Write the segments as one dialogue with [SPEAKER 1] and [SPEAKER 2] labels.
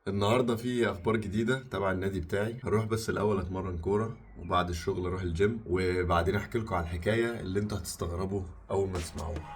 [SPEAKER 1] النهارده في اخبار جديده تبع النادي بتاعي. هروح بس الاول اتمرن كوره، وبعد الشغل اروح الجيم، وبعدين احكي لكم على الحكايه اللي انتوا هتستغربوا اول ما تسمعوها.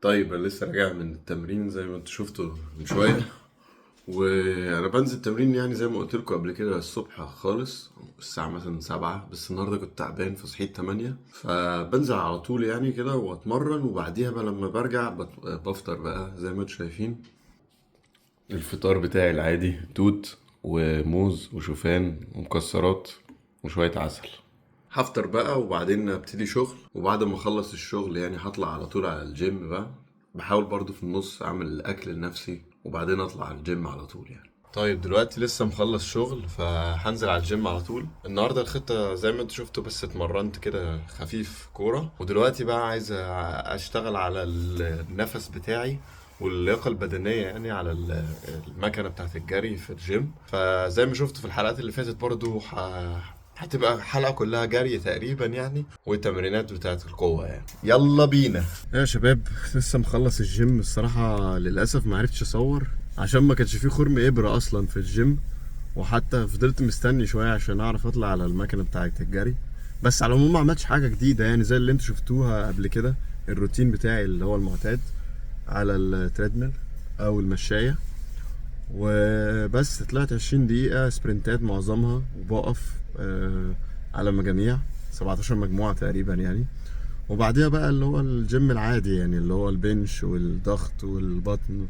[SPEAKER 1] طيب انا لسه راجع من التمرين زي ما انتوا شفتوا من شويه، وانا بنزل تمرين يعني زي ما قلت لكم قبل كده الصبح خالص الساعه مثلا 7، بس النهارده كنت تعبان فصحيت 8، فبنزل على طول يعني كده واتمرن، وبعديها بقى لما برجع بفطر بقى زي ما انتوا شايفين. الفطار بتاعي العادي توت وموز وشوفان ومكسرات وشوية عسل. هفطر بقى وبعدين ابتدي شغل، وبعد ما اخلص الشغل يعني هطلع على طول على الجيم بقى. بحاول برضو في النص اعمل الاكل لنفسي وبعدين اطلع على الجيم على طول يعني. طيب دلوقتي لسه مخلص شغل فهنزل على الجيم على طول. النهارده الخطة زي ما انتوا شفتوا، بس اتمرنت كده خفيف كورة، ودلوقتي بقى عايز اشتغل على النفس بتاعي واللياقة البدنية يعني على المكنة بتاعت الجري في الجيم. فزي ما شفتوا في الحلقات اللي فاتت برضو هتبقى حلقة كلها جري تقريبا يعني، والتمرينات بتاعت القوة يعني. يلا بينا يا شباب. لسه مخلص الجيم الصراحة، للأسف ما عرفتش أصور عشان ما كانش فيه خرم إبرة أصلا في الجيم، وحتى فضلت مستني شوية عشان أعرف أطلع على المكنة بتاعت الجري. بس على العموم ما عملتش حاجة جديدة يعني زي اللي انتوا شفتوها قبل كده. الروتين بتاعي اللي هو المعتاد على التريدميل أو المشاية، وبس طلعت 20 دقيقة سبرنتات معظمها، وبقف على مجاميع 17 مجموعة تقريبا يعني. وبعديها بقى اللي هو الجيم العادي يعني اللي هو البنش والضغط والبطن،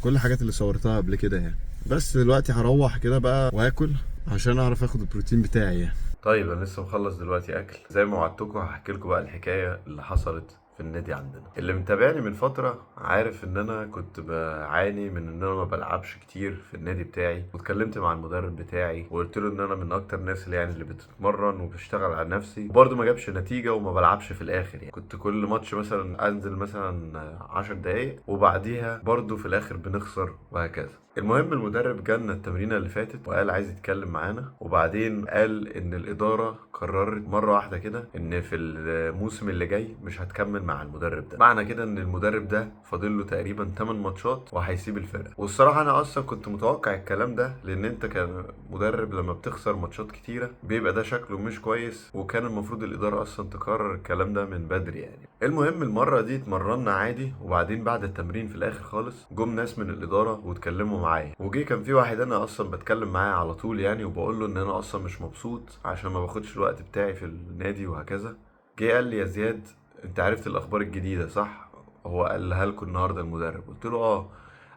[SPEAKER 1] كل الحاجات اللي صورتها قبل كده يعني. بس دلوقتي هروح كده بقى واكل عشان اعرف اخد البروتين بتاعي يعني. طيب انا لسه مخلص دلوقتي اكل زي ما وعدتكم، هحكي لكم بقى الحكايه اللي حصلت في النادي عندنا. اللي متابعني من فتره عارف ان انا كنت بعاني من ان انا ما بلعبش كتير في النادي بتاعي، واتكلمت مع المدرب بتاعي وقلت له ان انا من اكتر الناس اللي يعني اللي بتتمرن وبشتغل على نفسي، وبرضه ما جابش نتيجه وما بلعبش في الاخر يعني. كنت كل ماتش مثلا انزل مثلا 10 دقايق وبعديها برضه في الاخر بنخسر وهكذا. المهم المدرب جالنا التمرينه اللي فاتت وقال عايز يتكلم معانا، وبعدين قال ان الاداره قررت مره واحده كده ان في الموسم اللي جاي مش هتكمل هيكمل مع المدرب ده. معنى كده ان المدرب ده فاضل له تقريبا 8 ماتشات وهيسيب الفرقه. والصراحه انا اصلا كنت متوقع الكلام ده، لان انت كمدرب لما بتخسر ماتشات كتيره بيبقى ده شكله مش كويس، وكان المفروض الاداره اصلا تقرر الكلام ده من بدري يعني. المهم المره دي اتمرنا عادي، وبعدين بعد التمرين في الاخر خالص جم ناس من الاداره واتكلموا معايا، وجي كان في واحد انا اصلا بتكلم معاه على طول يعني، وبقول له ان انا اصلا مش مبسوط عشان ما باخدش الوقت بتاعي في النادي وهكذا. جه قال لي: يا زياد، انت عرفت الاخبار الجديده صح؟ هو قالها لكم النهارده المدرب؟ قلت له اه.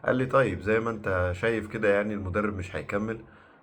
[SPEAKER 1] قال لي: طيب زي ما انت شايف كده يعني المدرب مش هيكمل،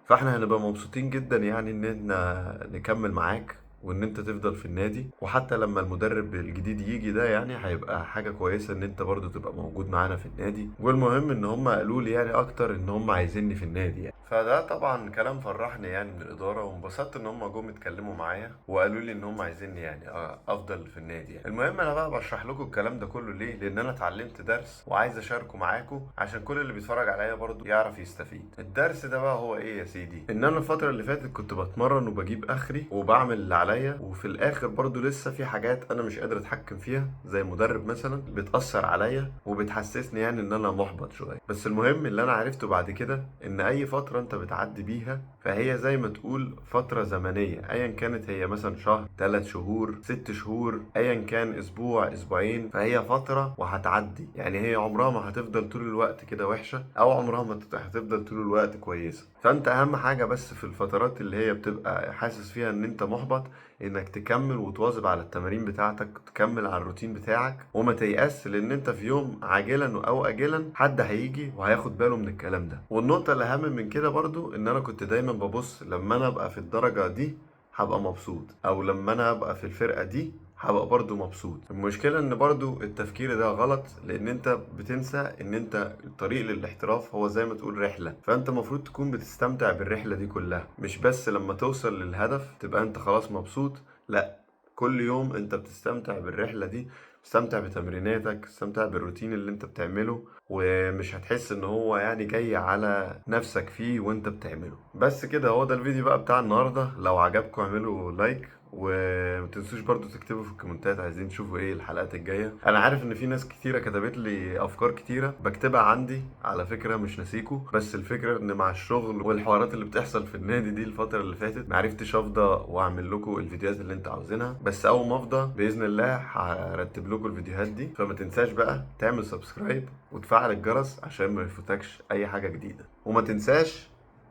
[SPEAKER 1] فاحنا هنبقى مبسوطين جدا يعني ان احنا نكمل معاك وان انت تفضل في النادي، وحتى لما المدرب الجديد يجي ده يعني هيبقى حاجة كويسة ان انت برضو تبقى موجود معانا في النادي. والمهم ان هم قالوا لي يعني اكتر ان هم عايزيني في النادي يعني. فده طبعا كلام فرحني يعني من الاداره، وانبسطت ان هم جم اتكلموا معايا وقالوا لي ان هم عايزيني يعني افضل في النادي يعني. المهم انا بقى بشرح لكم الكلام ده كله ليه؟ لان انا اتعلمت درس وعايز اشاركه معاكم عشان كل اللي بيتفرج عليا برضو يعرف يستفيد. الدرس ده بقى هو ايه يا سيدي؟ ان انا الفتره اللي فاتت كنت بتمرن وبجيب اخري وبعمل اللي عليا، وفي الاخر برضو لسه في حاجات انا مش قادر اتحكم فيها زي مدرب مثلا بتاثر عليا وبتحسسني يعني ان انا محبط شويه. بس المهم اللي انا عرفته بعد كده ان اي فتره انت بتعدي بيها فهي زي ما تقول فتره زمنيه، ايا كانت هي مثلا شهر، 3 شهور، 6 شهور، ايا كان اسبوع، اسبوعين، فهي فتره وهتعدي. يعني هي عمرها ما هتفضل طول الوقت كده وحشه، او عمرها ما هتفضل طول الوقت كويسه. فانت اهم حاجه بس في الفترات اللي هي بتبقى حاسس فيها ان انت محبط انك تكمل وتواظب على التمارين بتاعتك، تكمل على الروتين بتاعك وما تيأس، لان انت في يوم عاجلا او اجلا حد هيجي وهياخد باله من الكلام ده. والنقطة الاهم من كده برضو ان انا كنت دايما ببص لما انا ابقى في الدرجة دي هبقى مبسوط، او لما انا ابقى في الفرقة دي هبقى برضو مبسوط. المشكلة ان برضو التفكير ده غلط، لان انت بتنسى ان انت الطريق للاحتراف هو زي ما تقول رحلة، فانت المفروض تكون بتستمتع بالرحلة دي كلها، مش بس لما توصل للهدف تبقى انت خلاص مبسوط. لا، كل يوم انت بتستمتع بالرحلة دي، بتستمتع بتمريناتك، بتستمتع بالروتين اللي انت بتعمله، ومش هتحس ان هو يعني جاي على نفسك فيه وانت بتعمله. بس كده، هو ده الفيديو بقى بتاع النهاردة. لو عجبكم اعملوا لايك، ومتنسوش برضو تكتبوا في الكومنتات عايزين تشوفوا ايه الحلقات الجاية. انا عارف ان في ناس كتيرة كتبت لي افكار كتيرة بكتبها عندي على فكرة، مش ناسيكوا، بس الفكرة ان مع الشغل والحوارات اللي بتحصل في النادي دي الفترة اللي فاتت معرفتش افضى واعمل لكم الفيديوهات اللي انتوا عاوزينها. بس اول ما افضى باذن الله هرتب لكم الفيديوهات دي، فما تنساش بقى تعمل سبسكرايب وتفعل الجرس عشان ما يفوتكش اي حاجة جديدة. وما تنساش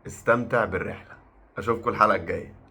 [SPEAKER 1] استمتع بالرحلة. اشوفكم الحلقة الجاية.